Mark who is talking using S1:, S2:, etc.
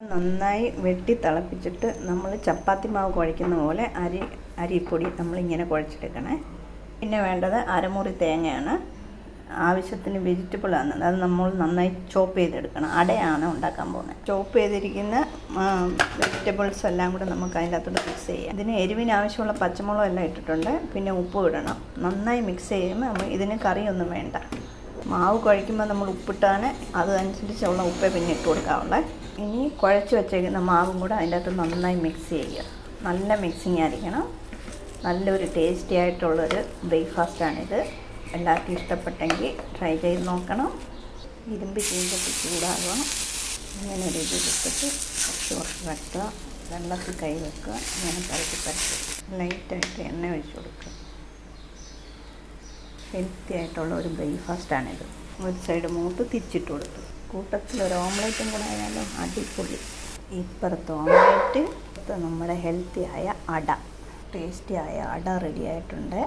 S1: നന്നായി വെട്ടി തിളപ്പിച്ചിട്ട് നമ്മൾ ചപ്പാത്തി മാവ് കുഴയ്ക്കുന്ന പോലെ അരിപ്പൊടി നമ്മളിങ്ങനെ കുഴച്ചെടുക്കണേ. പിന്നെ വേണ്ടത് അരമുറി തേങ്ങയാണ്. ആവശ്യത്തിന് വെജിറ്റബിളാണ്, അത് നമ്മൾ നന്നായി ചോപ്പ് ചെയ്തെടുക്കണം. അടയാണ് ഉണ്ടാക്കാൻ പോകുന്നത്. ചോപ്പ് ചെയ്തിരിക്കുന്ന വെജിറ്റബിൾസ് എല്ലാം കൂടെ നമുക്ക് അതിൻ്റെ അകത്തോട്ട് മിക്സ് ചെയ്യാം. ഇതിന് എരിവിന് ആവശ്യമുള്ള പച്ചമുളക് എല്ലാം ഇട്ടിട്ടുണ്ട്. പിന്നെ ഉപ്പ് ഇടണം. നന്നായി മിക്സ് ചെയ്യുമ്പോൾ നമ്മൾ ഇതിന് കറിയൊന്നും വേണ്ട. മാവ് കുഴയ്ക്കുമ്പോൾ നമ്മൾ ഉപ്പിട്ടാണ് അതനുസരിച്ചുള്ള ഉപ്പേ പിന്നെ ഇട്ട് കൊടുക്കാവുള്ളേ. ഇനി കുഴച്ച് വെച്ചേക്കുന്ന മാവും കൂടെ അതിൻ്റെ അകത്ത് നന്നായി മിക്സ് ചെയ്യുക. നല്ല മിക്സിങ് ആയിരിക്കണം. നല്ലൊരു ടേസ്റ്റി ആയിട്ടുള്ളൊരു ബ്രേക്ക്ഫാസ്റ്റാണിത്. എല്ലാവർക്കും ഇഷ്ടപ്പെട്ടെങ്കിൽ ട്രൈ ചെയ്ത് നോക്കണം. ഇരുമ്പ് ചീഞ്ചട്ടി ചൂടാകുക. ഇങ്ങനെ ഒരു ഇത് എടുത്തിട്ട് കുറച്ച് വെക്കുക. വെള്ളത്തിൽ കൈ വെക്കുക. ഇങ്ങനെ പരത്തി ലൈറ്റായിട്ട് എണ്ണ ഒഴിച്ച് കൊടുക്കുക. ഹെൽത്തി ആയിട്ടുള്ള ഒരു ബ്രേക്ക്ഫാസ്റ്റാണിത്. ഒരു സൈഡ് മൂത്ത് തിരിച്ചിട്ട് കൊടുത്തു. കൂട്ടത്തിൽ ഒരു ഓംലേറ്റും കൂടെ ആയാലും അടിപൊളി. ഇപ്പുറത്ത് ഓംലേറ്റ്, നമ്മുടെ ഹെൽത്തി ആയ അട, ടേസ്റ്റി ആയ അട റെഡി ആയിട്ടുണ്ട്.